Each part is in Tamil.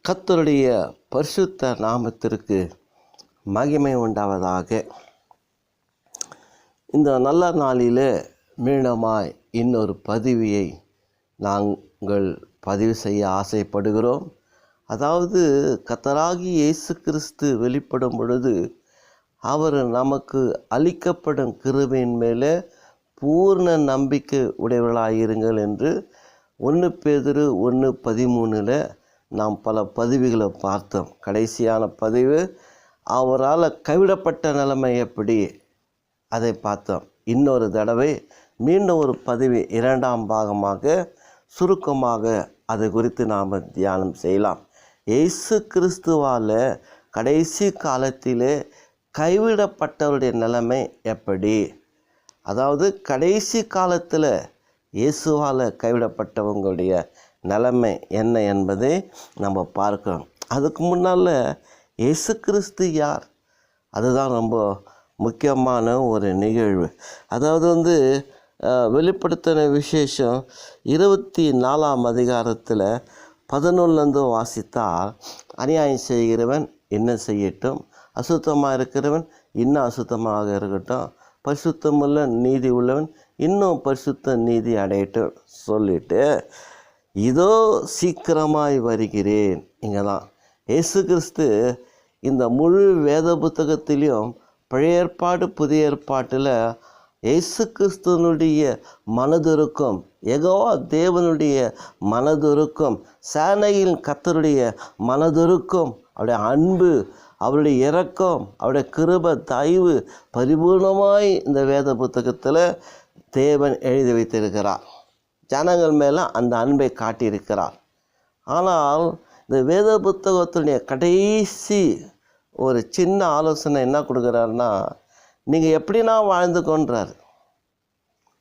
கர்த்தருடைய பரிசுத்த நாமத்திற்கு மகிமை உண்டாவதாக. இந்த நல்ல நாளிலே மீண்டுமாய் இன்னொரு பதிவியை நாங்கள் பதிவு செய்ய ஆசைப்படுகிறோம். அதாவது கர்த்தராகிய இயேசு கிறிஸ்து வெளிப்படும் பொழுது அவர் நமக்கு அளிக்கப்படும் கிருபையின் மேலே பூர்ண நம்பிக்கை உடையவர்களாயிருங்கள் என்று 1 பேதுரு 1:13 நாம் பல பதிவுகளை பார்த்தோம். கடைசியான பதிவு அவரால் கைவிடப்பட்ட நிலைமை எப்படி, அதை பார்த்தோம். இன்னொரு தடவை மீண்டும் ஒரு பதிவு 2ஆம் பாகமாக சுருக்கமாக அது குறித்து நாம் தியானம் செய்யலாம். இயேசு கிறிஸ்துவால் கடைசி காலத்திலே கைவிடப்பட்டவருடைய நிலைமை எப்படி, அதாவது கடைசி காலத்தில் இயேசுவால் கைவிடப்பட்டவங்களுடைய நிலைமை என்ன என்பதை நம்ம பார்க்கிறோம். அதுக்கு முன்னால் இயேசு கிறிஸ்து யார், அதுதான் ரொம்ப முக்கியமான ஒரு நிகழ்வு. அதாவது வெளிப்படுத்தின விசேஷம் 24ஆம் அதிகாரத்தில் 11 வாசித்தால், அநியாயம் செய்கிறவன் இன்னும் செய்யட்டும், அசுத்தமாக இருக்கிறவன் இன்னும் அசுத்தமாக இருக்கட்டும், பரிசுத்தமுள்ள நீதி உள்ளவன் இன்னும் பரிசுத்த நீதி அடையட்டும் சொல்லிட்டு, இதோ சீக்கிரமாய் வருகிறேன். இங்கே தான் இயேசு கிறிஸ்து இந்த முழு வேத புத்தகத்திலையும் பழைய ஏற்பாடு புதிய ஏற்பாட்டில் இயேசு கிறிஸ்துவனுடைய மனதுருக்கம், யெகோவா தேவனுடைய மனதுருக்கம், சேனையின் கர்த்தருடைய மனதுருக்கம், அவருடைய அன்பு, அவருடைய இரக்கம், அவருடைய கிருபை தயவு பரிபூர்ணமாய் இந்த வேத புத்தகத்தில் தேவன் எழுதி வைத்திருக்கிறார். ஜனங்கள் மேலே அந்த அன்பை காட்டியிருக்கிறார். ஆனால் இந்த வேத புத்தகத்துடைய கடைசி ஒரு சின்ன ஆலோசனை என்ன கொடுக்குறாருன்னா, நீங்கள் எப்படின்னா வாழ்ந்துக்கோன்றார்.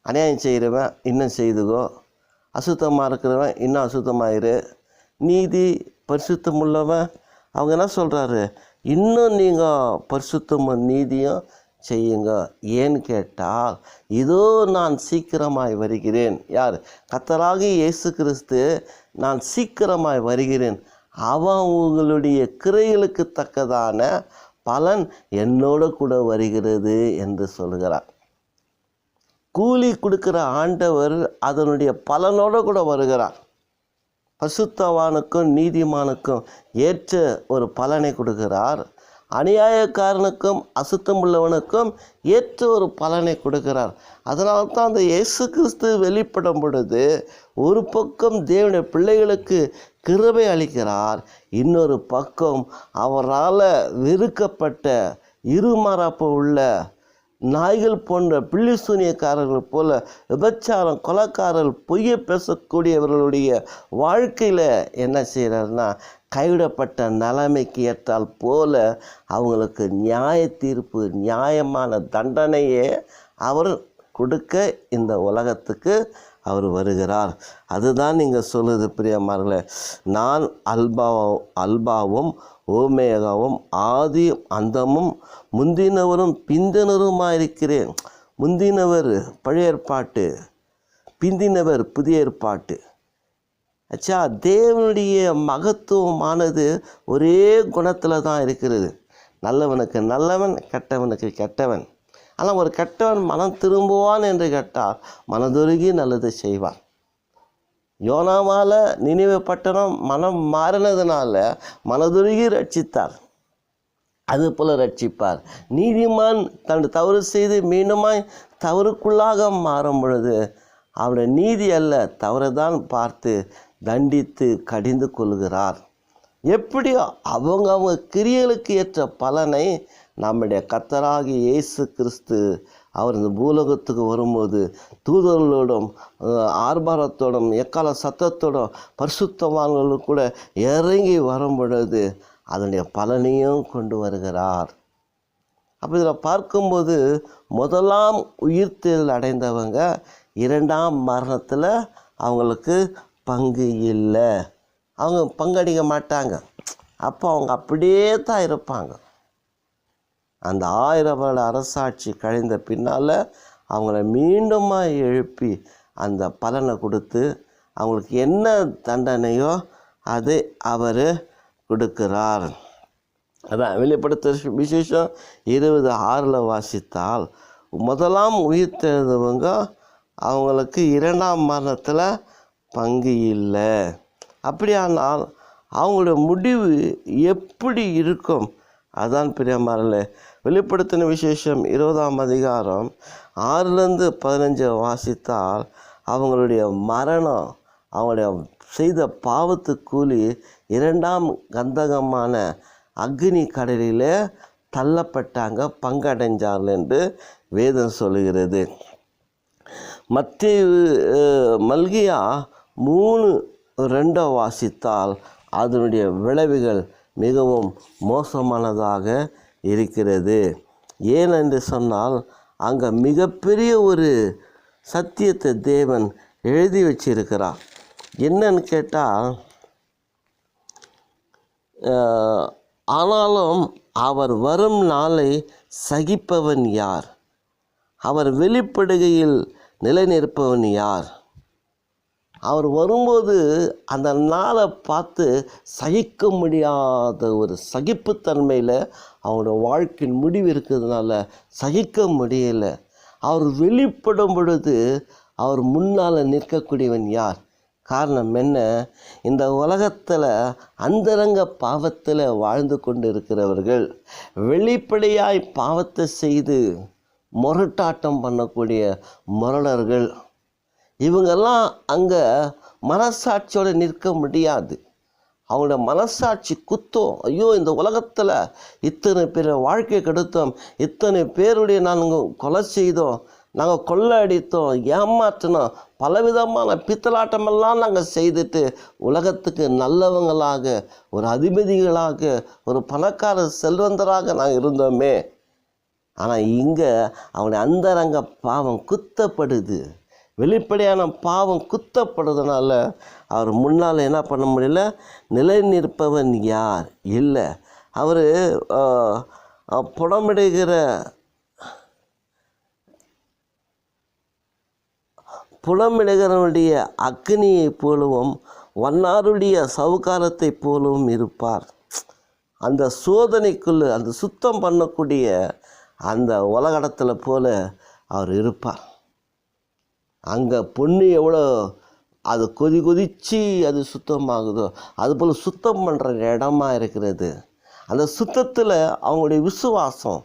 அநியாயம் செய்கிறவன் இன்னும் செய்துக்கோ, அசுத்தமாக இருக்கிறவன் இன்னும் அசுத்தமாயிரு, நீதி பரிசுத்தம் உள்ளவன் அவங்க என்ன சொல்கிறாரு, இன்னும் நீங்கள் பரிசுத்தமும் நீதியும் செய்யுங்க. ஏன்னு கேட்டால், இதோ நான் சீக்கிரமாய் வருகிறேன். யார்? கர்த்தராகிய இயேசு கிறிஸ்து, நான் சீக்கிரமாய் வருகிறேன், அவன் உங்களுடைய கிரைகளுக்கு தக்கதான பலன் என்னோடு கூட வருகிறது என்று சொல்கிறார். கூலி கொடுக்குற ஆண்டவர் அதனுடைய பலனோடு கூட வருகிறார். பரிசுத்தவானுக்கும் நீதிமானுக்கும் ஏற்ற ஒரு பலனை கொடுக்கிறார். அநியாயக்காரனுக்கும் அசுத்தம் உள்ளவனுக்கும் ஏற்ற ஒரு பலனை கொடுக்கிறார். அதனால தான் அந்த இயேசு கிறிஸ்து வெளிப்படும் பொழுது ஒரு பக்கம் தேவனுடைய பிள்ளைகளுக்கு கிருபை அளிக்கிறார், இன்னொரு பக்கம் அவரால் வெறுக்கப்பட்ட இருமரப்பு உள்ள நாய்கள் போன்ற பில்லி சூனியக்காரர்கள் போல விபச்சாரம் கொலைக்காரர்கள் பொய்யை பேசக்கூடியவர்களுடைய வாழ்க்கையில் என்ன செய்கிறாருன்னா, கைவிடப்பட்ட நிலைமைக்கு ஏற்றால் போல அவங்களுக்கு நியாய தீர்ப்பு, நியாயமான தண்டனையே அவர் கொடுக்க இந்த உலகத்துக்கு அவர் வருகிறார். அதுதான் நீங்கள் சொல்லுது பிரியமார்களே, நான் அல்பாவும் ஓமேகாவும் ஆதி அந்தமும் முந்தினவரும் பிந்தினருமாக இருக்கிறேன். முந்தினவர் பழைய ஏற்பாட்டு, பிந்தினவர் புதிய ஏற்பாட்டு. தேவனுடைய மகத்துவமானது ஒரே குணத்தில் தான் இருக்கிறது. நல்லவனுக்கு நல்லவன், கெட்டவனுக்கு கெட்டவன். ஆனால் ஒரு கெட்டவன் மனம் திரும்புவான் என்று கேட்டால் மனதுருகி நல்லது செய்வான். யோனாவால் நினிவே பட்டணம் மனம் மாறினதுனால மனதுருகி ரட்சித்தார், அதுபோல் ரட்சிப்பார். நீதிமான் தன் தவறு செய்து மீண்டுமாய் தவறுக்குள்ளாக மாறும் பொழுது அவருடைய நீதி அல்ல, தவறை தான் பார்த்து தண்டித்து கடிந்து கொள்கிறார். எப்படியோ அவங்க கிரியைகளுக்கு ஏற்ற பலனை நம்முடைய கர்த்தராகிய இயேசு கிறிஸ்து அவர் இந்த பூலோகத்துக்கு வரும்போது தூதர்களோடும் ஆர்ப்பாரத்தோடும் எக்கால சத்தத்தோடும் பரிசுத்தவான்களோடு கூட இறங்கி வரும் பொழுது அதனுடைய பலனையும் கொண்டு வருகிறார். அப்போ இதில் பார்க்கும்போது முதலாம் உயிர்த்தெழுதல் அடைந்தவங்க 2ஆம் மரணத்தில் அவங்களுக்கு பங்கு இல்லை, அவங்க பங்கடிக்க மாட்டாங்க. அப்போ அவங்க அப்படியே தான் இருப்பாங்க. அந்த 1000 வருட அரசாட்சி கழிந்த பின்னால் அவங்கள மீண்டுமாக எழுப்பி அந்த பலனை கொடுத்து அவங்களுக்கு என்ன தண்டனையோ அதை அவர் கொடுக்கிறார். அதான் வெளிப்படுத்த விசேஷம் 20:6 வாசித்தால், முதலாம் உயிர்த்தெழுந்தவங்க அவங்களுக்கு 2ஆம் மரணத்தில் பங்கு இல்லை. அப்படியானால் அவங்களுடைய முடிவு எப்படி இருக்கும்? அதான் பிரியமானவர்களே, வெளிப்படுத்தின விசேஷம் 20ஆம் அதிகாரம் 6-15 வாசித்தால், அவங்களுடைய மரணம், அவங்களுடைய செய்த பாவத்து கூலி 2ஆம் கந்தகமான அக்னி கடலில் தள்ளப்பட்டாங்க, பங்கடைஞ்சார்கள் என்று வேதம் சொல்லுகிறது. மல்கியா 3:2 வாசித்தால் அதனுடைய விளைவுகள் மிகவும் மோசமானதாக இருக்கிறது. ஏனென்று சொன்னால், அங்கே மிகப்பெரிய ஒரு சத்தியத்தை தேவன் எழுதி வச்சிருக்கிறார். என்னன்னு கேட்டால், ஆனாலும் அவர் வரும் நாளை சகிப்பவன் யார்? அவர் வெளிப்படுகையில் நிலைநிற்பவன் யார்? அவர் வரும்போது அந்த நாளை பார்த்து சகிக்க முடியாத ஒரு சகிப்புத்தன்மையில் அவங்களோட வாழ்க்கையின் முடிவு இருக்கிறதுனால சகிக்க முடியலை. அவர் வெளிப்படும் பொழுது அவர் முன்னால் நிற்கக்கூடியவன் யார்? காரணம் என்ன? இந்த உலகத்தில் அந்தரங்க பாவத்தில் வாழ்ந்து கொண்டு இருக்கிறவர்கள், வெளிப்படையாய் பாவத்தை செய்து முரட்டாட்டம் பண்ணக்கூடிய முரடர்கள், இவங்கெல்லாம் அங்கே மனசாட்சியோடு நிற்க முடியாது. அவங்களோட மனசாட்சி குத்தம். ஐயோ, இந்த உலகத்தில் இத்தனை பேர் வாழ்க்கை கெடுத்தோம், இத்தனை பேருடைய நாங்கள் கொலை செய்தோம், நாங்கள் கொள்ளை அடித்தோம், ஏமாற்றினோம், பலவிதமான பித்தலாட்டமெல்லாம் நாங்கள் செய்துட்டு உலகத்துக்கு நல்லவங்களாக, ஒரு அதிபதிகளாக, ஒரு பணக்கார செல்வந்தராக நாங்கள் இருந்தோமே. ஆனால் இங்கே அவனுடைய அந்தரங்க பாவம் குத்தப்படுது. வெளிப்படையான பாவம் குத்தப்படுறதுனால அவர் முன்னால் என்ன பண்ண முடியல? நிலை நிற்பவன் யார்? இல்லை. அவர் புலமிடுகிறவனுடைய அக்னியை போலவும் வண்ணாருடைய சவுகாரத்தை போலவும் இருப்பார். அந்த சோதனைக்குள்ளே அந்த சுத்தம் பண்ணக்கூடிய அந்த உலகடத்தில் போல அவர் இருப்பார். அங்கே பொண்ணு எவ்வளோ அது கொதித்து அது சுத்தமாகுதோ அதுபோல் சுத்தம் பண்ணுற இடமா இருக்கிறது. அந்த சுத்தத்தில் அவங்களுடைய விசுவாசம்,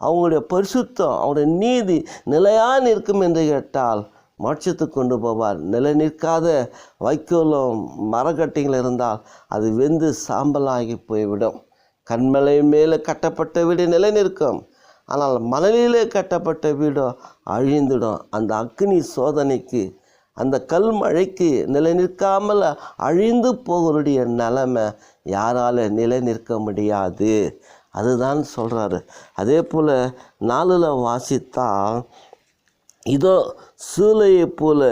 அவங்களுடைய பரிசுத்தம், அவங்களுடைய நீதி நிலையாக இருக்கும் என்று கேட்டால் மோட்சத்துக்கு கொண்டு போவார். நிலை நிற்காத வைக்கோலும் மரக்கட்டிகள் இருந்தால் அது வெந்து சாம்பலாகி போய்விடும். கண்மலை மேலே கட்டப்பட்ட வீடு நிலை நிற்கும், ஆனால் மணலிலே கட்டப்பட்ட வீடோ அழிந்துடும். அந்த அக்னி சோதனைக்கு, அந்த கல் மழைக்கு நிலை நிற்காமல் அழிந்து போகிறடைய நிலைமை யாரால் நிலை நிற்க முடியாது. அதுதான் சொல்கிறாரு. அதே போல் 4 வாசித்தால், இதோ சூளையை போல்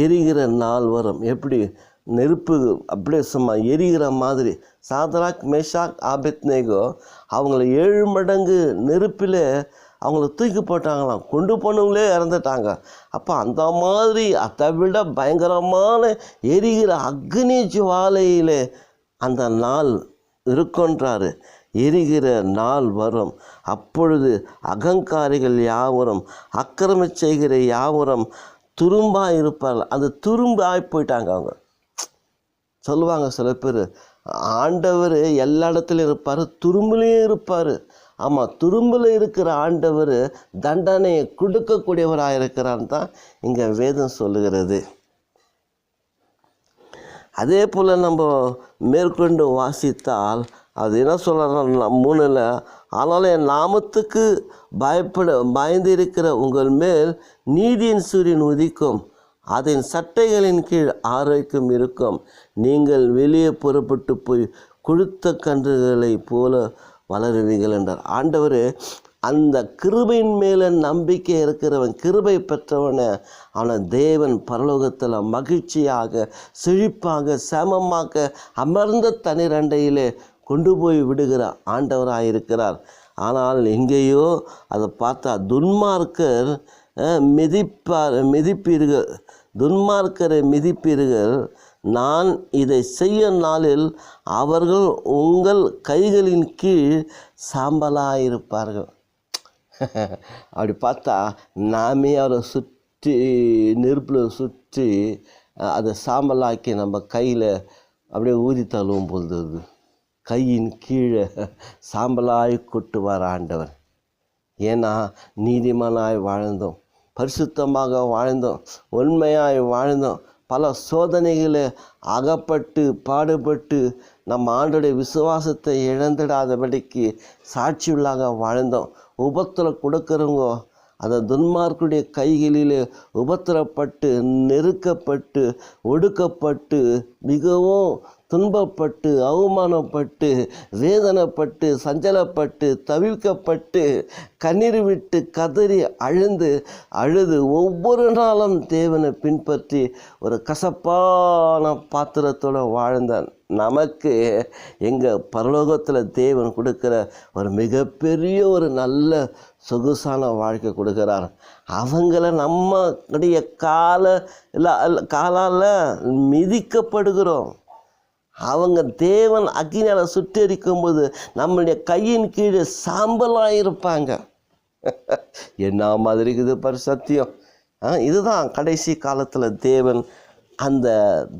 எரிகிற நாள் வரும். எப்படி நெருப்பு அப்படியே சும்மா எரிகிற மாதிரி. சாத்ராக், மேஷாக், ஆபேத்நேகோ அவங்கள 7 மடங்கு நெருப்பில் அவங்கள தூக்கி போட்டாங்களாம். கொண்டு போனவங்களே இறந்துட்டாங்க. அப்போ அந்த மாதிரி அதை விட பயங்கரமான எரிகிற அக்னி ஜுவாலையில் அந்த நாள் இருக்குன்றாரு. எரிகிற நாள் வரும். அப்பொழுது அகங்காரிகள் யாவரும், அக்கிரமம் செய்கிற யாவரும் துரும்பாக இருப்பார்கள். அந்த துரும்பாய் போயிட்டாங்க. அவங்க சொல்லுவாங்க சில பேர், ஆண்டவர் எல்லா இடத்துலையும் இருப்பார், துரும்புலையும் இருப்பார். ஆமாம், துரும்பில் இருக்கிற ஆண்டவர் தண்டனையை கொடுக்கக்கூடியவராக இருக்கிறான்னு தான் இங்கே வேதம் சொல்லுகிறது. அதே போல் நம்ம மேற்கொண்டு வாசித்தால் அது என்ன சொல்கிறாங்க 3, ஆனாலும் என் நாமத்துக்கு பயந்து இருக்கிற உங்கள் மேல் நீதியின் சூரியன் உதிக்கும், அதன் சட்டைகளின் கீழ் ஆரோக்கியம் இருக்கும், நீங்கள் வெளியே புறப்பட்டு போய் கொழுத்த கன்றுகளை போல வளருவீர்கள் என்றார். ஆண்டவர் அந்த கிருபையின் மேலே நம்பிக்கை இருக்கிறவன், கிருபை பெற்றவனை அவனை தேவன் பரலோகத்தில் மகிழ்ச்சியாக, செழிப்பாக, சேமமாக அமர்ந்த தனிரண்டையிலே கொண்டு போய் விடுகிற ஆண்டவராக இருக்கிறார். ஆனால் எங்கேயோ அதை பார்த்தா துன்மார்க்கர் மிதிப்பீர்கள், துன்மார்க்கரை மிதிப்பீர்கள், நான் இதை செய்யும் நாளில் அவர்கள் உங்கள் கைகளின் கீழ் சாம்பலாயிருப்பார்கள். அப்படி பார்த்தா நாமே அவரை சுற்றி நெருப்பில் சுற்றி அதை சாம்பலாக்கி நம்ம கையில் அப்படியே ஊதி தள்ளுவோம் பொழுது கையின் கீழே சாம்பலாய் கொட்டுவார் ஆண்டவர். ஏன்னா நீதிமானாய் வாழ்ந்தோம், பரிசுத்தமாக வாழ்ந்தோம், உண்மையாய் வாழ்ந்தோம், பல சோதனைகளை அகப்பட்டு பாடுபட்டு நம்ம ஆண்டோடைய விசுவாசத்தை இழந்துடாதபடிக்கு சாட்சியுள்ளாக வாழ்ந்தோம். உபத்திரம் கொடுக்குறவங்க அந்த துன்மார்க்குடைய கைகளில் உபத்திரப்பட்டு நெருக்கப்பட்டு ஒடுக்கப்பட்டு மிகவும் துன்பப்பட்டு அவமானப்பட்டு வேதனைப்பட்டு சஞ்சலப்பட்டு தவிக்கப்பட்டு கண்ணீர் விட்டு கதறி அழுது ஒவ்வொரு நாளும் தேவனை பின்பற்றி ஒரு கசப்பான பாத்திரத்தோடு வாழ்ந்தான் நமக்கு எங்கள் பரலோகத்தில் தேவன் கொடுக்குற ஒரு மிகப்பெரிய ஒரு நல்ல சொகுசான வாழ்க்கை கொடுக்குறார். அவங்கள நம்முடைய காலால் மிதிக்கப்படுகிறோம். அவங்க தேவன் அக்கினியால் சுட்டெரிக்கும் போது நம்மளுடைய கையின் கீழே சாம்பலாக இருப்பாங்க. என்ன மாதிரி இருக்குது பாரு சத்தியம். இதுதான் கடைசி காலத்தில் தேவன் அந்த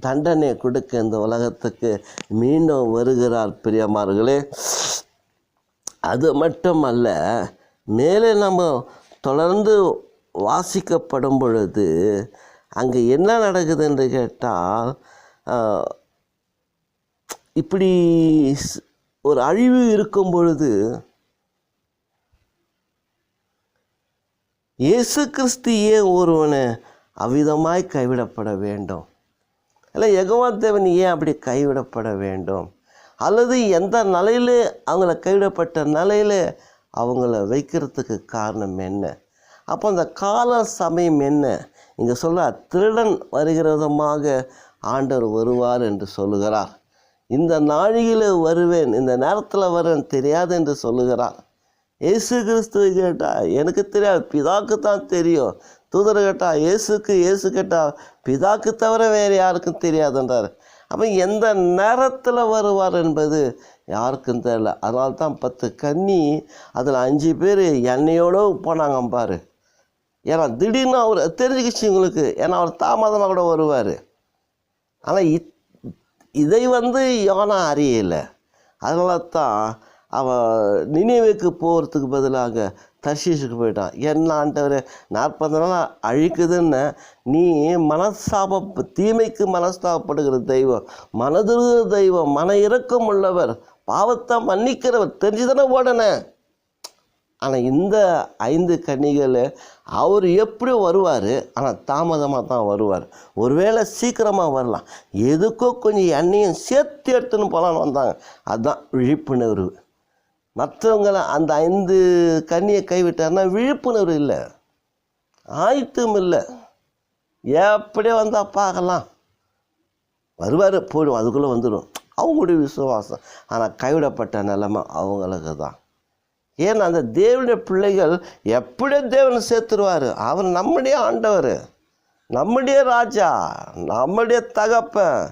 தண்டனை கொடுக்க இந்த உலகத்துக்கு மீண்டும் வருகிறார் பிரியமார்களே. அது மட்டுமல்ல, மேலே நம்ம தொடர்ந்து வாசிக்கப்படும் பொழுது அங்கே என்ன நடக்குது என்று கேட்டால், இப்படி ஒரு அழிவு இருக்கும் பொழுது இயேசு கிறிஸ்து ஏன் ஒருவனை அவ்விதமாய் கைவிடப்பட வேண்டும்? இல்லை, யெகோவா தேவன் ஏன் அப்படி கைவிடப்பட வேண்டும்? அல்லது எந்த நிலையில் அவங்கள கைவிடப்பட்ட நிலையில் அவங்கள வைக்கிறதுக்கு காரணம் என்ன? அப்போ அந்த கால சமயம் என்ன? இங்கே சொல்ல திருடன் வருகிற விதமாக ஆண்டவர் வருவார் என்று சொல்லுகிறார். இந்த நாழிகையில் வருவேன், இந்த நேரத்தில் வரேன் தெரியாது என்று சொல்லுகிறார். இயேசு கிறிஸ்துவை கேட்டால் எனக்கு தெரியாது, பிதாக்கு தான் தெரியும். தூதரை கேட்டால் இயேசு கேட்டால் பிதாக்கு தவிர வேறு யாருக்கும் தெரியாதுன்றார். அப்போ எந்த நேரத்தில் வருவார் என்பது யாருக்கும் தெரியல. அதனால தான் 10 கன்னி அதில் 5 பேர் எண்ணெயோடு போனாங்க பாரு. ஏன்னா திடீர்னு அவர் தெரிஞ்சுக்கிச்சு உங்களுக்கு, ஏன்னா அவர் தாமதமாக கூட வருவார். ஆனால் இதை யோனா அறியலை. அதனால தான் அவன் நினிவேக்கு போகிறதுக்கு பதிலாக தர்ஷீஷுக்கு போயிட்டான். என்ன ஆண்டவர் 40 நாள் அழிக்குதுன்னு நீ தீமைக்கு மனஸ்தாபப்படுகிற தெய்வம், மனதுருகிற தெய்வம், மன இரக்கம் உள்ளவர், பாவத்தை மன்னிக்கிறவர், தெரிஞ்சுதானே ஓடனே. ஆனால் இந்த 5 கன்னிகள் அவர் எப்படி வருவார், ஆனால் தாமதமாக தான் வருவார். ஒருவேளை சீக்கிரமாக வரலாம், எதுக்கோ கொஞ்சம் எண்ணெயும் சேர்த்து எடுத்துன்னு போகலான்னு வந்தாங்க. அதுதான் விழிப்புணர்வு. மற்றவங்களை அந்த 5 கன்னியை கைவிட்டார்னா விழிப்புணர்வு இல்லை, ஆயத்தம் இல்லை. எப்படியே வந்தால் பார்க்கலாம், வருவார் போயிடும், அதுக்குள்ளே வந்துடும், அவங்களுடைய விசுவாசம். ஆனால் கைவிடப்பட்ட நிலைமை அவங்களுக்கு தான். ஏன்னா அந்த தேவனுடைய பிள்ளைகள் எப்படியோ தேவனை சேர்த்துருவார். அவர் நம்முடைய ஆண்டவர், நம்முடைய ராஜா, நம்முடைய தகப்பன்,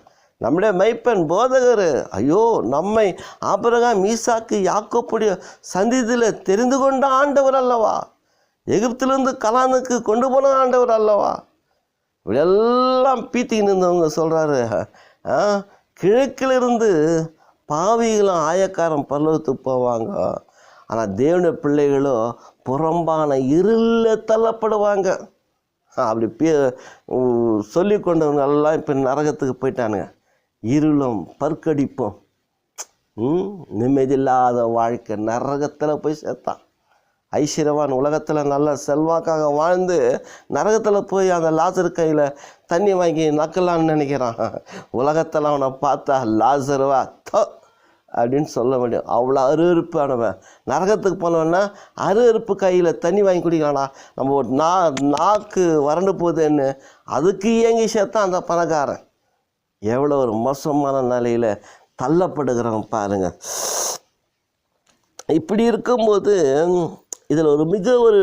நம்முடைய மெய்ப்பன், போதகர். ஐயோ, நம்மை ஆபிரகாம், ஈசாக்கு, யாக்கோப்புடைய சந்ததியில் தெரிந்து கொண்ட ஆண்டவர் அல்லவா? எகிப்திலிருந்து கனானுக்கு கொண்டு போன ஆண்டவர் அல்லவா? இப்படியெல்லாம் பீத்திக்கின்னு இருந்தவங்க சொல்கிறாரு, கிழக்கிலிருந்து பாவிகளும் ஆயக்காரன் பரலோகத்துக்கு போவாங்க, ஆனால் தேவனுடைய பிள்ளைகளும் புறம்பான இருளில் தள்ளப்படுவாங்க. அப்படி சொல்லி கொண்டவங்க எல்லாம் இப்போ நரகத்துக்கு போயிட்டானுங்க. இருளும் பற்கடிப்பும் நிம்மதியில்லாத வாழ்க்கை, நரகத்தில் போய் சேர்த்தான். ஐஸ்வர்யவான் உலகத்தில் நல்ல செல்வாக்காக வாழ்ந்து நரகத்தில் போய் அந்த லாசர் கையில் தண்ணி வாங்கி நக்கலான்னு நினைக்கிறான். உலகத்தில் அவனை பார்த்தா லாசருவா அப்படின்னு சொல்ல முடியும். அவ்வளோ அருவருப்பானவன். நரகத்துக்கு போனவன்னா அருவருப்பு கையில் தண்ணி வாங்கி குடிக்கலாம்டா, நம்ம ஒரு நாக்கு வறண்டு போகுதுன்னு அதுக்கு இயங்கி சேர்த்தான் அந்த பணக்காரன். எவ்வளோ ஒரு மோசமான நிலையில் தள்ளப்படுகிறவன் பாருங்கள். இப்படி இருக்கும்போது இதில் ஒரு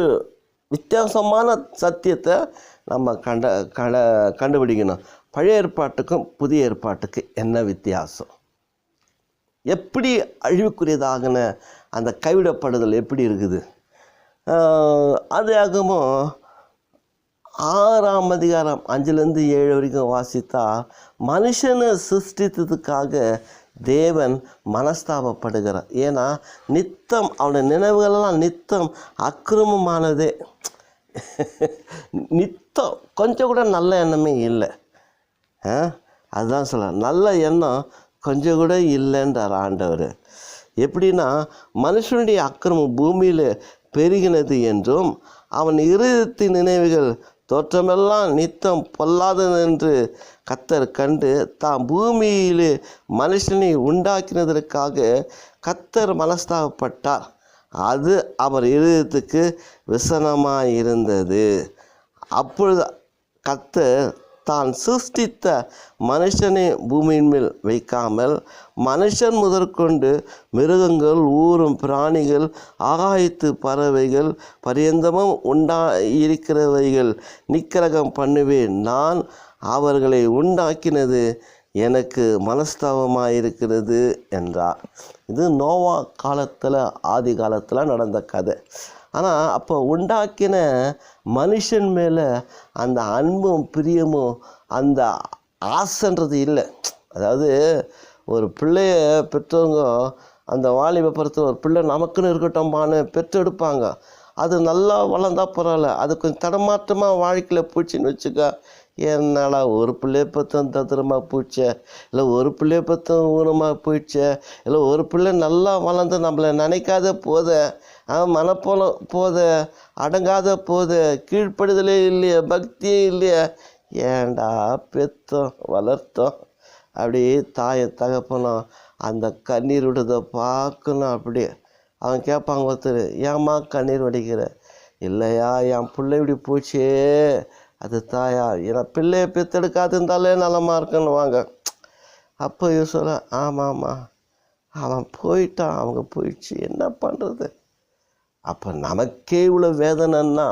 வித்தியாசமான சத்தியத்தை நம்ம கண்டுபிடிக்கணும். பழைய ஏற்பாட்டுக்கும் புதிய ஏற்பாட்டுக்கு என்ன வித்தியாசம்? எப்படி அழிவுக்குரியதாகின அந்த கைவிடப்படுதல் எப்படி இருக்குது? ஆதியாகமம் 6ஆம் அதிகாரம் 5-7 வரைக்கும் வாசித்தா, மனுஷனை சிருஷ்டித்ததுக்காக தேவன் மனஸ்தாபப்படுகிறார். ஏன்னா நித்தம் அவனுடைய நினைவுகளெல்லாம் நித்தம் அக்கிரமமானதே. நித்தம் கொஞ்சம் கூட நல்ல எண்ணமே இல்லை. அதுதான் சொல்ல, நல்ல எண்ணம் கொஞ்சம் கூட இல்லைன்றார் ஆண்டவர். எப்படின்னா, மனுஷனுடைய அக்கிரமம் பூமியில் பெருகினது என்றும் அவன் இருதயத்தின் நினைவுகள் தோற்றமெல்லாம் நித்தம் பொல்லாதது என்று கர்த்தர் கண்டு தாம் பூமியிலே மனுஷனை உண்டாக்கினதற்காக கர்த்தர் மனஸ்தாபப்பட்டார். அது அவர் இருதயத்துக்கு விசனமாக இருந்தது. அப்பொழுது கர்த்தர் தான் சிருஷ்டித்த மனுஷனை பூமியின் மேல் வைக்காமல் மனுஷன் முதற்கொண்டு மிருகங்கள், ஊரும் பிராணிகள், ஆகாயத்து பறவைகள் பரியந்தமும் உண்டாயிருக்கிறவைகள் நிக்கிரகம் பண்ணுவேன். நான் அவர்களை உண்டாக்கினது எனக்கு மனஸ்தாபமாயிருக்கிறது என்றார். இது நோவா காலத்தில், ஆதி காலத்தில் நடந்த கதை. ஆனால் அப்போ உண்டாக்கின மனுஷன் மேலே அந்த அன்பும் பிரியமும் அந்த ஆசைன்றது இல்லை. அதாவது ஒரு பிள்ளைய பெற்றவங்க அந்த வாலிப பருவத்தில் ஒரு பிள்ளை நமக்குன்னு இருக்கட்டும்பான்னு பெற்றெடுப்பாங்க. அது நல்லா வளர்ந்தா பரவாயில்ல, அது கொஞ்சம் தடமாற்றமாக வாழ்க்கையில் போச்சுன்னு வச்சுக்க, என்னடா ஒரு பிள்ளைய பற்றும் தத்திரமாக போயிடுச்சே, இல்லை ஒரு பிள்ளைய பற்றும் ஊனமாக போயிடுச்சே, இல்லை ஒரு பிள்ளை நல்லா வளர்ந்து நம்மளை நினைக்காத போத, மனப்போலம் போத, அடங்காத போத, கீழ்ப்படுதலே இல்லையே, பக்தியே இல்லையே, ஏண்டா பெற்றோம் வளர்த்தோம். அப்படியே தாயை தகப்பனும் அந்த கண்ணீர் விடுறதை பார்க்கணும். அப்படியே அவன் கேட்பாங்க, ஒருத்தர், ஏம்மா கண்ணீர் வடிக்கிற? இல்லையா, என் பிள்ளை இப்படி போச்சே, அது தாயா, ஏன்னா பிள்ளையை பெற்றெடுக்காது இருந்தாலே நலமாக இருக்குன்னு வாங்க. அப்போ சொல்ல, ஆமாம்மா அவன் போயிட்டான், அவங்க போயிடுச்சு, என்ன பண்ணுறது? அப்போ நமக்கே இவ்வளோ வேதனைன்னா,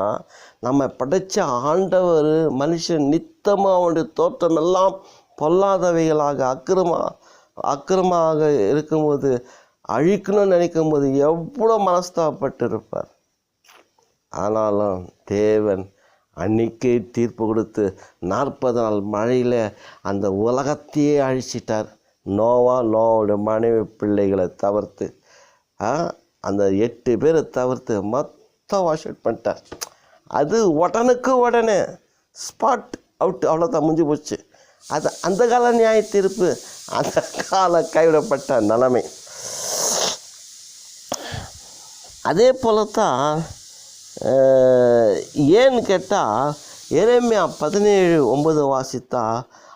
நம்ம படைச்ச ஆண்டவர் மனுஷன் நித்தமாக அவனுடைய தோற்றமெல்லாம் பொல்லாதவைகளாக அக்கிரமாக இருக்கும்போது, அழிக்கணும்னு நினைக்கும் போது எவ்வளோ மனஸ்தாபப்பட்டு இருப்பார். ஆனாலும் தேவன் அன்னைக்கே தீர்ப்பு கொடுத்து 40 நாள் மழையில் அந்த உலகத்தையே அழிச்சிட்டார். நோவாவுடைய மனைவி பிள்ளைகளை தவிர்த்து, அந்த 8 பேரை தவிர்த்து மொத்தம் வாஷ் அவுட் பண்ணிட்டார். அது உடனே ஸ்பாட் அவுட், அவ்வளோதான், முடிஞ்சு போச்சு. அது அந்த கால நியாய தீர்ப்பு, அந்த கால கைவிடப்பட்ட நிலைமை. அதே போல தான் ஏன்னு கேட்டால், எரேமியா 17:9 வாசித்தா,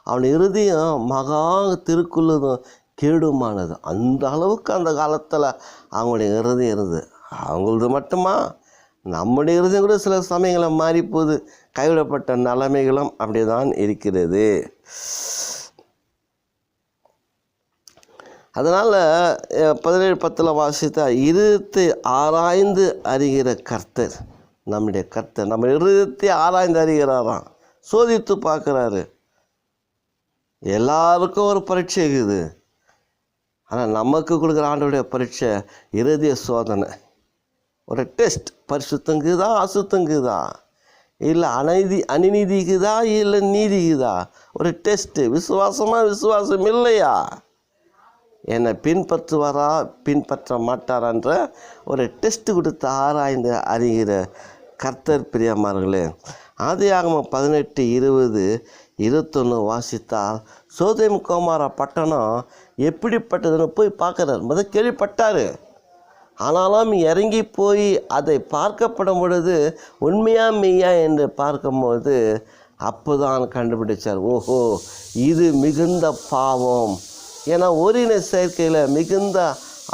அவன் இருதயம் மகா திருக்குள்ளதும் கேடுமானது. அந்த அளவுக்கு அந்த காலத்தில் அவங்களுடைய இருதயம் இருந்தது. அவங்களது மட்டுமா, நம்முடைய இருதயம் கூட சில சமயங்களில் மாறி போகுது. கைவிடப்பட்ட நிலைமைகளும் அப்படி தான் இருக்கிறது. அதனால் 17:10 வாசித்தா, இருதயத்தை ஆராய்ந்து அறிகிற கர்த்தர், நம்முடைய கர்த்தர் நம்ம இருதயத்தை ஆராய்ந்து அறிகிறாராம், சோதித்து பார்க்குறாரு. எல்லாருக்கும் ஒரு பரீட்சை இருக்குது. ஆனால் நமக்கு கொடுக்குற ஆண்டோடைய பரீட்சை இருதய சோதனை, ஒரு டெஸ்ட். பரிசுத்தங்குதா அசுத்தங்குதா, இல்லை அநீதிக்குதா இல்லை நீதிக்குதா, ஒரு டெஸ்ட்டு. விசுவாசம் இல்லையா, என்னை பின்பற்றுவாரா பின்பற்ற மாட்டாரான்ற ஒரு டெஸ்ட்டு கொடுத்து ஆராய்ந்து அறிகிற கர்த்தர். பிரியமானவர்களே, ஆதியாகமம் 18:20-21 வாசித்தால், சோதோம் கோமோரா பட்டணம் எப்படிப்பட்டதுன்னு போய் பார்க்குறார். முதல் கேள்விப்பட்டார், ஆனாலும் இறங்கி போய் அதை பார்க்கப்படும் பொழுது உண்மையா மெய்யா என்று பார்க்கும்போது அப்போதான் கண்டுபிடிச்சார், ஓஹோ இது மிகுந்த பாவம். ஏன்னா ஓரின சேர்க்கையில் மிகுந்த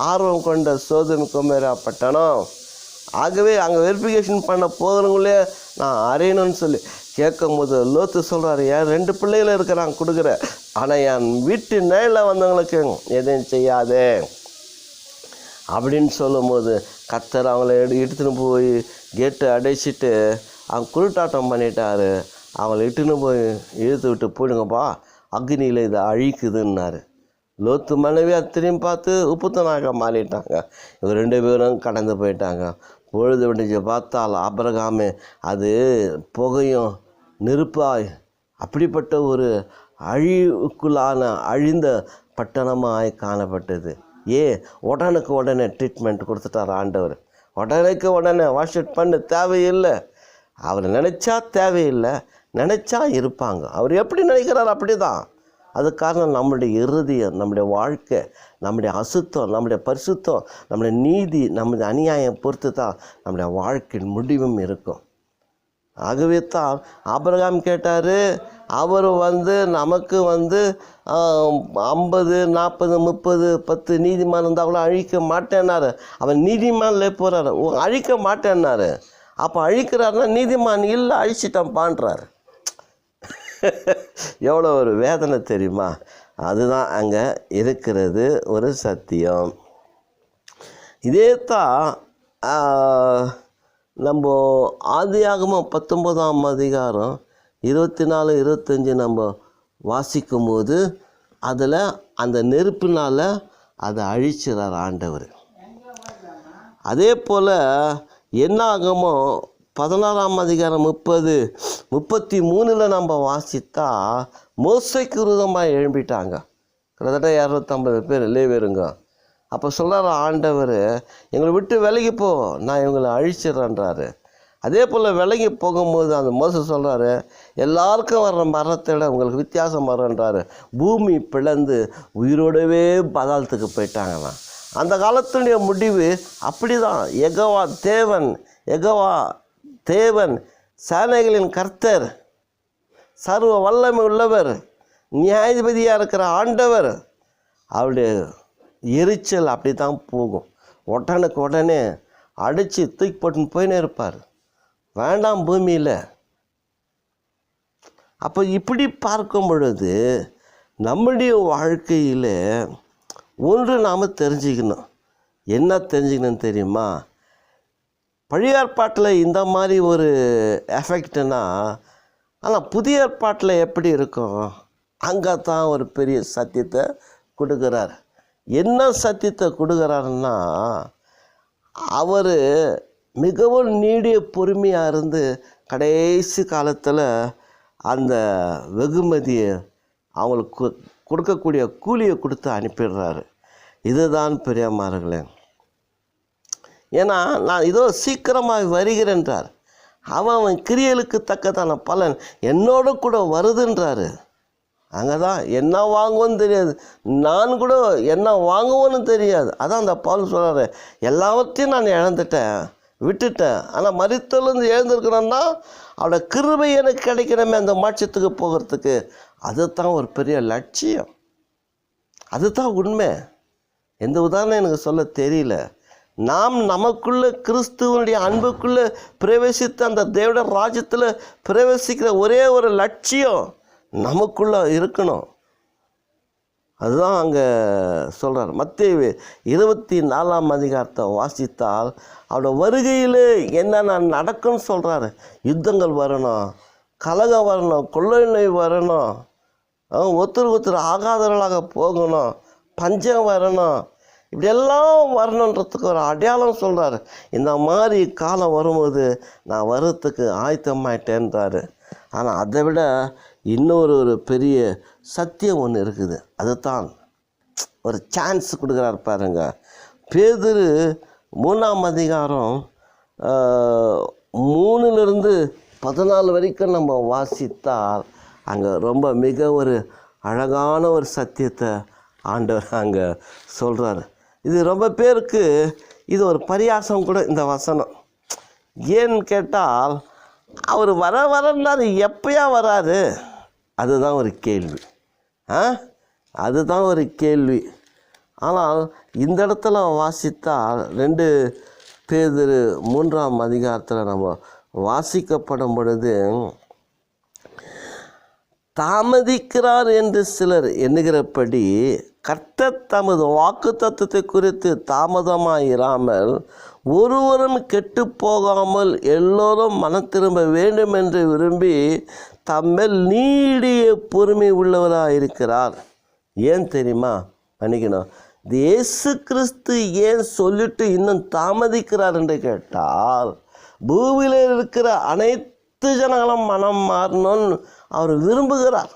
ஆர்வம் கொண்ட சோதோம் கோமோரா பட்டணம். ஆகவே அங்கே வெரிஃபிகேஷன் பண்ண போகிறவங்களே நான் அறையணும்னு சொல்லி கேட்கும் போது லோத்து சொல்கிறாரு, என் 2 பிள்ளைகளும் இருக்கிறான் கொடுக்குற, ஆனால் என் வீட்டு நிழலில் வந்தவங்களுக்கு எதையும் செய்யாதே அப்படின்னு சொல்லும்போது கர்த்தர் அவங்கள எடுத்துன்னு போய் கேட்டு அடைச்சிட்டு அவங்க குருட்டாட்டம் பண்ணிட்டார். அவங்களை இட்டுன்னு போய் இழுத்து விட்டு போயிடுங்கப்பா, அக்னியில் இதை அழிக்குதுன்னாரு. லோத்து மனைவி திரும்பி பார்த்து உப்புத்தனாக மாறிட்டாங்க. இவங்க 2 பேரும் கடந்து போயிட்டாங்க. பொழுது விடிஞ்சு பார்த்தால் ஆபிரகாமே அது புகையும் நெருப்பாய் அப்படிப்பட்ட ஒரு அழிவுக்குள்ளான அழிந்த பட்டணமாய் காணப்பட்டது. உடனுக்கு உடனே ட்ரீட்மெண்ட் கொடுத்துட்டார் ஆண்டவர். உடனுக்கு உடனே வாஷ் இட் பண்ண தேவையில்லை. அவர் நினச்சா தேவையில்லை, நினச்சா இருப்பாங்க. அவர் எப்படி நினைக்கிறார் அப்படி தான். அது காரணம் நம்முடைய இருதயம், நம்முடைய வாழ்க்கை, நம்முடைய அசுத்தம், நம்முடைய பரிசுத்தம், நம்முடைய நீதி, நம்முடைய அநியாயம் பொறுத்து தான் நம்முடைய வாழ்க்கையின் முடிவும் இருக்கும். ஆகவே தான் ஆபிரகாம் கேட்டார். அவர் நமக்கு 50, 40, 30, 10 நீதிமான் இருந்தால் கூட அழிக்க மாட்டேன்னாரு. அவன் நீதிமான்ல போகிறாரு, அழிக்க மாட்டேன்னாரு. அப்போ அழிக்கிறாருன்னா நீதிமான் இல்லை, அழிச்சிட்டான்பான்றார். எவ்வளோ ஒரு வேதனை தெரியுமா? அதுதான் அங்கே இருக்கிறது ஒரு சத்தியம். இதே தான் நம்ம ஆதியாகமம் 19ஆம் அதிகாரம் 24, 25 நம்ம வாசிக்கும்போது அதில் அந்த நெருப்பினால் அதை அழிச்சிறார் ஆண்டவர். அதே போல் என்னாகமோ 16ஆம் அதிகாரம் 30, 33 நம்ம வாசித்தா மோசேக்கு விரோதமாக எழும்பிட்டாங்க. கிட்டத்தட்ட 250 பேர் லேவியருங்க. அப்போ சொல்கிறார் ஆண்டவர், எங்களை விட்டு விலகி போ, நான் இவங்களை அழிச்சிடறேன்றாரு. அதே போல் விலகி போகும்போது அந்த மோசே சொல்கிறாரு, எல்லாருக்கும் வர்ற மரத்தை விட உங்களுக்கு வித்தியாசம் வரன்றாரு. பூமி பிளந்து உயிரோடவே பாதாளத்துக்கு போயிட்டாங்களாம். அந்த காலத்துடைய முடிவு அப்படி தான். யெகோவா தேவன் சேனைகளின் கர்த்தர், சர்வ வல்லமை உள்ளவர், நியாயாதிபதியாக இருக்கிற ஆண்டவர், அவருடைய எரிச்சல் அப்படி தான் போகும். உடனுக்கு உடனே அடித்து தூக்கி போட்டுன்னு போயினே இருப்பார், வேண்டாம் பூமியில். அப்போ இப்படி பார்க்கும் பொழுது நம்முடைய வாழ்க்கையில் ஒன்று நாம் தெரிஞ்சுக்கணும். என்ன தெரிஞ்சுக்கணும் தெரியுமா? பழைய ஏற்பாட்டில் இந்த மாதிரி ஒரு எஃபெக்ட்னா, ஆனால் புதிய ஏற்பாட்டில் எப்படி இருக்கும்? அங்கே தான் ஒரு பெரிய சத்தியத்தை கொடுக்குறார். என்ன சத்தியத்தை கொடுக்குறாருன்னா, அவர் மிகவும் நீடிய பொறுமையாக இருந்து கடைசி காலத்தில் அந்த வெகுமதியை அவங்களுக்கு கொடுக்கக்கூடிய கூலியை கொடுத்து அனுப்பிடுறாரு. இதுதான் பெரியம்மார்களே. ஏன்னா நான் இதோ சீக்கிரமாக வருகிறேன்றார். அவன் கிரியலுக்கு தக்கதான பலன் என்னோடு கூட வருதுன்றாரு. அங்கே தான் என்ன வாங்குவோன்னு தெரியாது, நான் கூட என்ன வாங்குவோன்னு தெரியாது. அதான் அந்த பவுல் சொல்கிறாரு, எல்லாவற்றையும் நான் இழந்துட்டேன், விட்டுட்டேன், ஆனால் மரித்தோலேருந்து எழுந்திருக்கணும்னா அவளோட கிருபை எனக்கு கிடைக்கணுமே அந்த மாட்சத்துக்கு போகிறதுக்கு. அதுதான் ஒரு பெரிய லட்சியம், அதுதான் உண்மை. எந்த உதாரணம் எனக்கு சொல்ல தெரியல. நாம் நமக்குள்ளே கிறிஸ்துவனுடைய அன்புக்குள்ளே பிரவேசித்து அந்த தேவனுடைய ராஜ்யத்தில் பிரவேசிக்கிற ஒரே ஒரு லட்சியம் நமக்குள்ளே இருக்கணும். அதுதான் அங்கே சொல்கிறார். மத்தேயு 24ஆம் அதிகாரத்தை வாசித்தால் அவரோட வருகையில் என்னென்ன நடக்கும்னு சொல்கிறாரு. யுத்தங்கள் வரணும், கலகம் வரணும், கொள்ளை நோய் வரணும், ஒருத்தர் ஆகாதவர்களாக போகணும், பஞ்சம் வரணும், இப்படியெல்லாம் வரணுன்றதுக்கு ஒரு அடையாளம் சொல்கிறாரு. இந்த மாதிரி காலம் வரும்போது நான் வர்றதுக்கு ஆயத்தமாயிட்டேன்றாரு. ஆனால் அதை விட இன்னொரு பெரிய சத்தியம் ஒன்று இருக்குது. அதுதான் ஒரு சான்ஸ் கொடுக்குறாரு பாருங்க. பேதுரு 3ஆம் அதிகாரம் 3-14 வரைக்கும் நம்ம வாசித்தால் அங்கே ரொம்ப மிக ஒரு அழகான ஒரு சத்தியத்தை ஆண்டவர் அங்கே சொல்கிறார். இது ரொம்ப பேருக்கு இது ஒரு பரியாசம் கூட இந்த வசனம். ஏன்னு கேட்டால் அவர் வரன்னாரு, எப்பயா வராரு? அதுதான் ஒரு கேள்வி. அதுதான் ஒரு கேள்வி. ஆனால் இந்த இடத்துல வாசித்தால் 2 பேதுரு 3ஆம் அதிகாரத்தில் நம்ம வாசிக்கப்படும் பொழுது, தாமதிக்கிறார் என்று சிலர் எண்ணுகிறபடி கர்த்தர் தமது வாக்கு தத்துவத்தை குறித்து தாமதமாயிராமல் ஒருவரும் கெட்டு போகாமல் எல்லோரும் மனம் திரும்ப வேண்டும் என்று விரும்பி தம்மேல் நீடிய பொறுமை உள்ளவராக இருக்கிறார். ஏன் தெரியுமா? பண்ணிக்கணும். இயேசு கிறிஸ்து ஏன் சொல்லிட்டு இன்னும் தாமதிக்கிறார் என்று கேட்டால், பூமியில் இருக்கிற அனைத்து ஜனங்களும் மனம் மாறணும்னு அவர் விரும்புகிறார்.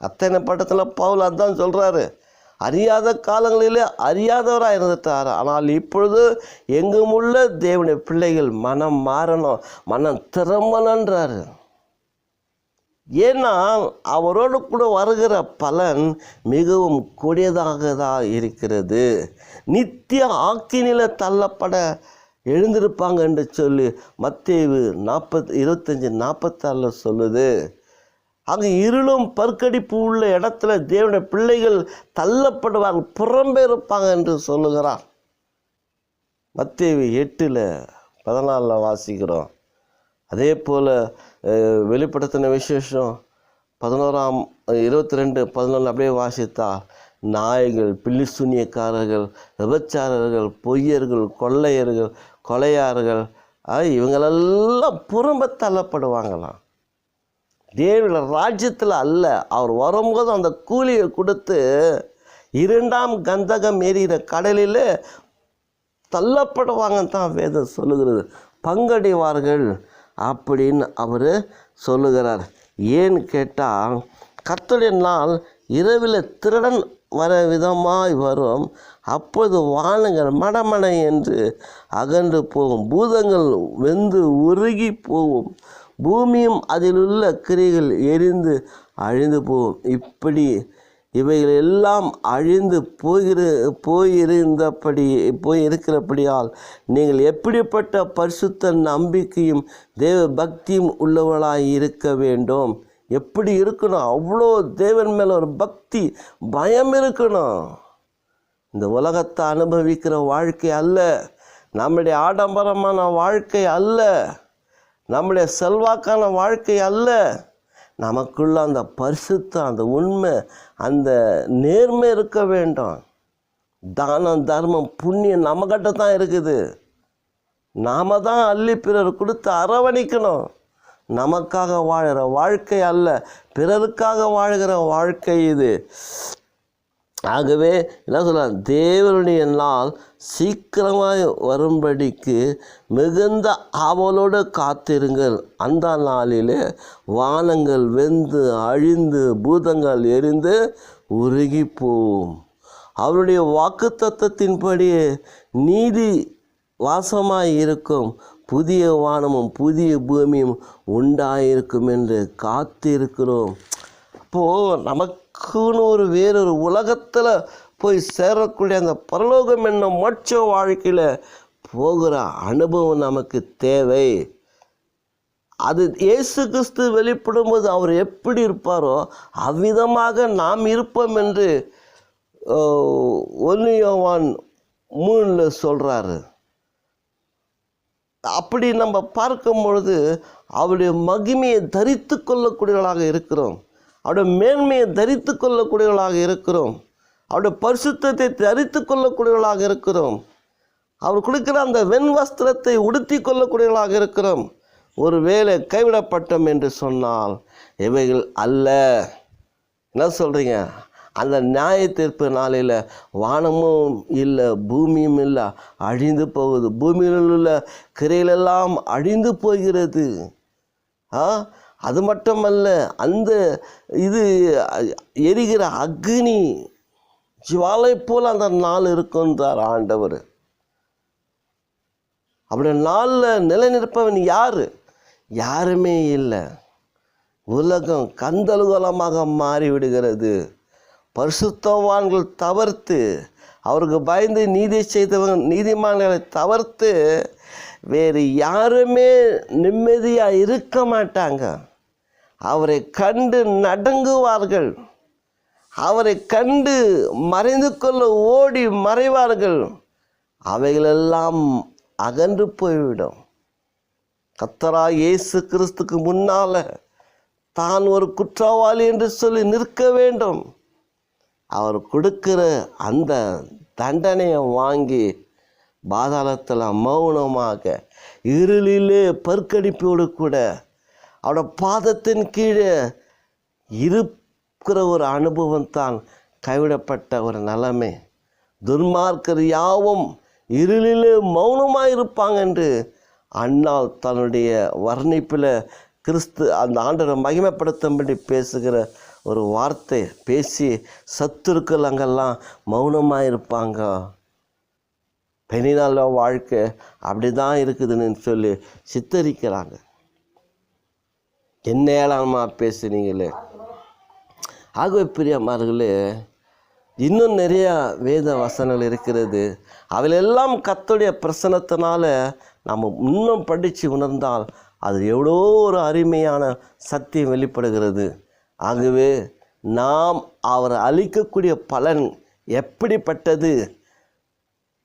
அத்தனை பட்டத்தில் பவுல் அதான் சொல்கிறாரு, அறியாத காலங்களிலே அறியாதவராக இருந்துட்டார். ஆனால் இப்பொழுது எங்குமுள்ள தேவனுடைய பிள்ளைகள் மனம் மாறணும், மனம் திரும்பணுன்றாரு. ஏன்னா அவரோடு கூட வருகிற பலன் மிகவும் கொடியதாக தான் இருக்கிறது. நித்திய ஆக்கினில தள்ளப்பட எழுந்திருப்பாங்க என்று சொல்லி மத்தேயு 25:46 சொல்லுது. அங்கே இருளும் பற்கடிப்பு உள்ள இடத்துல தேவனுடைய பிள்ளைகள் தள்ளப்படுவார்கள், புறம்பே இருப்பாங்க என்று சொல்லுகிறார். மத்தேயு 8:14 வாசிக்கிறோம். அதே போல் வெளிப்படுத்தின விசேஷம் 11:22-14 அப்படியே வாசித்தால், நாய்கள், பில்லிசூனியக்காரர்கள், விபச்சாரர்கள், பொய்யர்கள், கொள்ளையர்கள், கொலையார்கள் இவங்களெல்லாம் புறம்ப தள்ளப்படுவாங்களாம். தேவனுடைய ராஜ்யத்தில் அல்ல. அவர் வரும்போது அந்த கூலியை கொடுத்து 2ஆம் கந்தகம் எரிகிற கடலில் தள்ளப்படுவாங்கன்னு தான் வேதம் சொல்லுகிறது. பங்கடைவார்கள் அப்படின்னு அவர் சொல்லுகிறார். ஏன்னு கேட்டால், கர்த்தருடைய நாள் இரவில் திருடன் வர விதமாய் வரும். அப்போது வானங்கள் மடமட என்று அகன்று போகும், பூதங்கள் வெந்து உருகி போகும், பூமியும் அதில் உள்ள கிரிகள் எரிந்து அழிந்து போகும். இப்படி இவைகள் எல்லாம் அழிந்து போயிருக்கிறபடியால் நீங்கள் எப்படிப்பட்ட பரிசுத்த நம்பிக்கையும் தேவ பக்தியும் உள்ளவர்களாய் இருக்க வேண்டும். எப்படி இருக்கணும்? அவ்வளோ தேவன் மேலே ஒரு பக்தி, பயம் இருக்கணும். இந்த உலகத்தை அனுபவிக்கிற வாழ்க்கை அல்ல, நம்முடைய ஆடம்பரமான வாழ்க்கை அல்ல, நம்முடைய செல்வாக்கான வாழ்க்கை அல்ல. நமக்குள்ள அந்த பரிசுத்தம், அந்த உண்மை, அந்த நேர்மை இருக்க வேண்டும். தானம், தர்மம், புண்ணியம் நம்மகிட்ட தான் இருக்குது. நாம தான் அள்ளி பிறர் கொடுத்து அரவணைக்கணும். நமக்காக வாழ்கிற வாழ்க்கை அல்ல, பிறருக்காக வாழ்கிற வாழ்க்கை இது. ஆகவே என்ன சொல்லலாம், தேவனுடைய நாள் சீக்கிரமாய் வரும்படிக்கு மிகுந்த ஆவலோடு காத்திருங்கள். அந்த நாளிலே வானங்கள் வெந்து அழிந்து பூதங்கள் எரிந்து உருகி போகும். அவருடைய வாக்குத்தத்தத்தின்படி நீதி வாசமாய் இருக்கும், புதிய வானமும் புதிய பூமியும் உண்டாயிருக்கும் என்று காத்திருக்கிறோம். அப்போது நமக்குன்னு ஒரு வேறொரு உலகத்தில் போய் சேரக்கூடிய அந்த பரலோகம் என்ன மோட்ச வாழ்க்கையில் போகிற அனுபவம் நமக்கு தேவை. அது இயேசு கிறிஸ்து வெளிப்படும்போது அவர் எப்படி இருப்பாரோ அவ்விதமாக நாம் இருப்போம் என்று 1 யோவான் 3 சொல்கிறாரு. அப்படி நம்ம பார்க்கும் பொழுது அவருடைய மகிமையை தரித்து கொள்ளக்கூடியவர்களாக இருக்கிறோம், அவருடைய மேன்மையை தரித்து கொள்ளக்கூடியவர்களாக இருக்கிறோம், அவருடைய பரிசுத்தத்தை தரித்து கொள்ளக்கூடியவர்களாக இருக்கிறோம், அவர் கொடுக்கிற அந்த வெண் வஸ்திரத்தை உடுத்தி கொள்ளக்கூடியவர்களாக இருக்கிறோம். ஒருவேளை கைவிடப்பட்டோம் என்று சொன்னால் இவைகள் அல்ல. என்ன சொல்கிறீங்க? அந்த நியாய தீர்ப்பு நாளில் வானமும் இல்லை, பூமியும் இல்லை, அழிந்து போகுது. பூமியில் உள்ள கிரையிலெல்லாம் அழிந்து போகிறது. அது மட்டுமல்ல, அந்த இது எரிகிற அக்னி ஜுவாலை போல் அந்த நாள் இருக்குன்றார் ஆண்டவர். அப்படி நாளில் நிலை நிற்பவன் யார்? யாருமே இல்லை. உலகம் கந்தலுகலமாக மாறிவிடுகிறது. பரிசுத்தவான்கள் தவிர்த்து, அவருக்கு பயந்து நீதி செய்தவங்க நீதிமான்களை தவிர்த்து வேறு யாருமே நிம்மதியாக இருக்க மாட்டாங்க. அவரை கண்டு நடுங்குவார்கள், அவரை கண்டு மறைந்து கொள்ள ஓடி மறைவார்கள். அவைகளெல்லாம் அகன்று போய்விடும். கர்த்தராகிய இயேசு கிறிஸ்துக்கு முன்னால் தான் ஒரு குற்றவாளி என்று சொல்லி நிற்க வேண்டும். அவர் கொடுக்கிற அந்த தண்டனையை வாங்கி பாதாளத்தில் மௌனமாக இருளிலே பற்கடிப்போடு கூட அவருடைய பாதத்தின் கீழே இருக்கிற ஒரு அனுபவம் தான் கைவிடப்பட்ட ஒரு நிலைமை. துன்மார்க்கர் யாவும் இருளிலே மௌனமாக இருப்பாங்க என்று அண்ணால் தன்னுடைய வர்ணிப்பில் கிறிஸ்து அந்த ஆண்டவரை மகிமைப்படுத்தும்படி பேசுகிற ஒரு வார்த்தை பேசி சத்துருக்கள் அங்கெல்லாம் மௌனமாக இருப்பாங்க. பெனினால வாழ்க்கை அப்படி தான் இருக்குதுன்னு சொல்லி சித்தரிக்கிறாங்க. என்ன ஏளனமாக பேசுனீங்களே. ஆகவே பிரியமார்களே, இன்னும் நிறையா வேத வசனங்கள் இருக்கிறது. அவையெல்லாம் கர்த்தருடைய பிரசன்னத்தினால நம்ம இன்னும் படித்து உணர்ந்தால் அது எவ்வளோ ஒரு அருமையான சத்தியம் வெளிப்படுகிறது. ஆகவே நாம் அவர் அளிக்கக்கூடிய பலன் எப்படிப்பட்டது?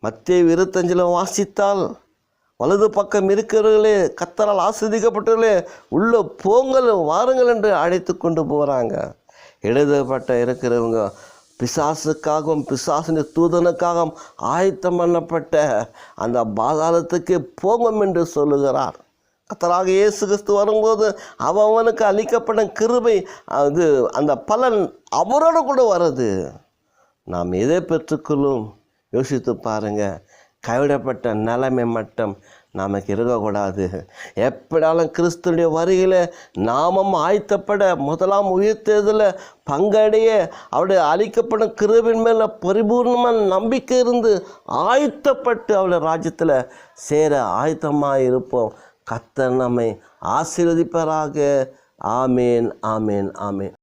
மத்தேயு 25 வாசித்தால், வலது பக்கம் இருக்கிறவர்களே, கர்த்தரால் ஆசீர்வதிக்கப்பட்டவர்களே, உள்ளே போங்கள் வாருங்கள் என்று அழைத்து கொண்டு போகிறாங்க. எழுதப்பட்ட இருக்கிறவங்க பிசாசுக்காகவும் பிசாசின் தூதனுக்காகவும் ஆயத்தம் பண்ணப்பட்ட அந்த பாதாளத்துக்கு போகும் என்று சொல்லுகிறார். கர்த்தராக இயேசு கிறிஸ்து வரும்போது அவனுக்கு அளிக்கப்பட்ட கிருபை அது அந்த பலன் அவரோடு கூட வருது. நாம் எதை பெற்றுக்கொள்ளும் யோசித்து பாருங்கள். கைவிடப்பட்ட நிலைமை மட்டும் நமக்கு இருக்கக்கூடாது. எப்படியாலும் கிறிஸ்துடைய வருகையில் நாமும் ஆயத்தப்பட, முதலாம் உயிர்த்ததில் பங்கடைய, அவருடைய அளிக்கப்படும் கிருபையின் மேலே பரிபூர்ணமான நம்பிக்கை இருந்து ஆயத்தப்பட்டு அவருடைய ராஜ்யத்தில் சேர ஆயத்தமாக இருப்போம். கர்த்தர் நம்மை ஆசீர்வதிப்பாராக. ஆமேன், ஆமேன், ஆமேன்.